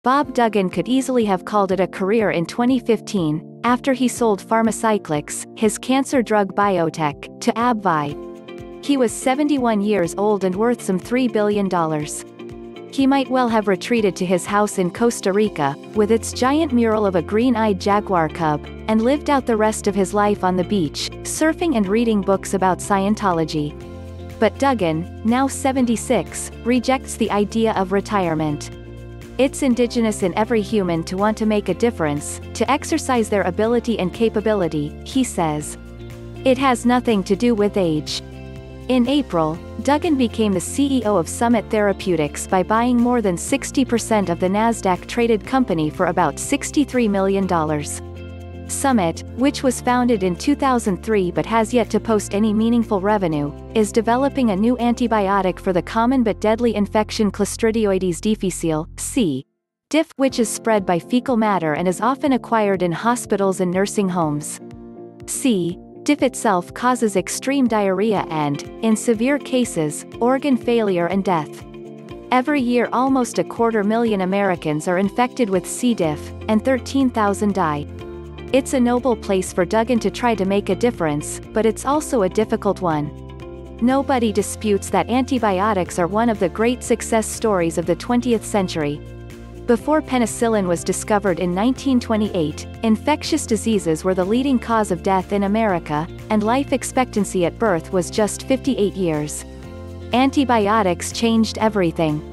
Bob Duggan could easily have called it a career in 2015, after he sold Pharmacyclics, his cancer drug biotech, to AbbVie. He was 71 years old and worth some $3 billion. He might well have retreated to his house in Costa Rica, with its giant mural of a green-eyed jaguar cub, and lived out the rest of his life on the beach, surfing and reading books about Scientology. But Duggan, now 76, rejects the idea of retirement. It's indigenous in every human to want to make a difference, to exercise their ability and capability, he says. It has nothing to do with age. In April, Duggan became the CEO of Summit Therapeutics by buying more than 60% of the Nasdaq-traded company for about $63 million. Summit, which was founded in 2003 but has yet to post any meaningful revenue, is developing a new antibiotic for the common but deadly infection Clostridioides difficile, diff, which is spread by fecal matter and is often acquired in hospitals and nursing homes. Diff itself causes extreme diarrhea and, in severe cases, organ failure and death. Every year almost 250,000 Americans are infected with C. diff, and 13,000 die. It's a noble place for Duggan to try to make a difference, but it's also a difficult one. Nobody disputes that antibiotics are one of the great success stories of the 20th century. Before penicillin was discovered in 1928, infectious diseases were the leading cause of death in America, and life expectancy at birth was just 58 years. Antibiotics changed everything.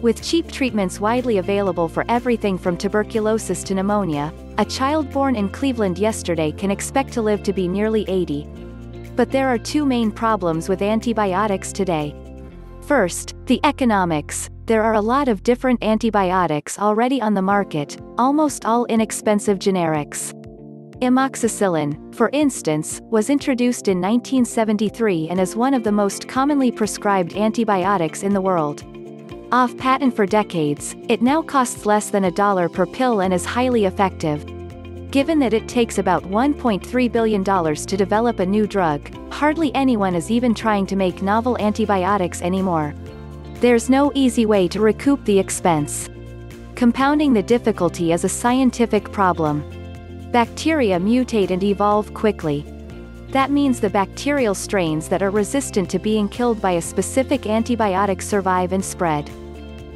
With cheap treatments widely available for everything from tuberculosis to pneumonia, a child born in Cleveland yesterday can expect to live to be nearly 80. But there are two main problems with antibiotics today. First, the economics. There are a lot of different antibiotics already on the market, almost all inexpensive generics. Amoxicillin, for instance, was introduced in 1973 and is one of the most commonly prescribed antibiotics in the world. Off patent for decades, it now costs less than $1 per pill and is highly effective. Given that it takes about $1.3 billion to develop a new drug, hardly anyone is even trying to make novel antibiotics anymore. There's no easy way to recoup the expense. Compounding the difficulty is a scientific problem. Bacteria mutate and evolve quickly. That means the bacterial strains that are resistant to being killed by a specific antibiotic survive and spread.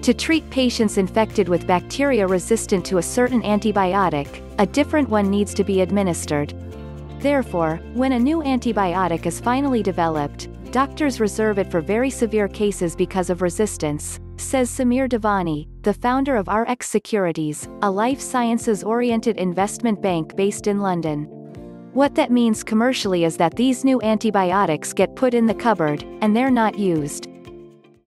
To treat patients infected with bacteria resistant to a certain antibiotic, a different one needs to be administered. Therefore, when a new antibiotic is finally developed, doctors reserve it for very severe cases because of resistance, says Samir Devani, the founder of Rx Securities, a life sciences-oriented investment bank based in London. What that means commercially is that these new antibiotics get put in the cupboard, and they're not used.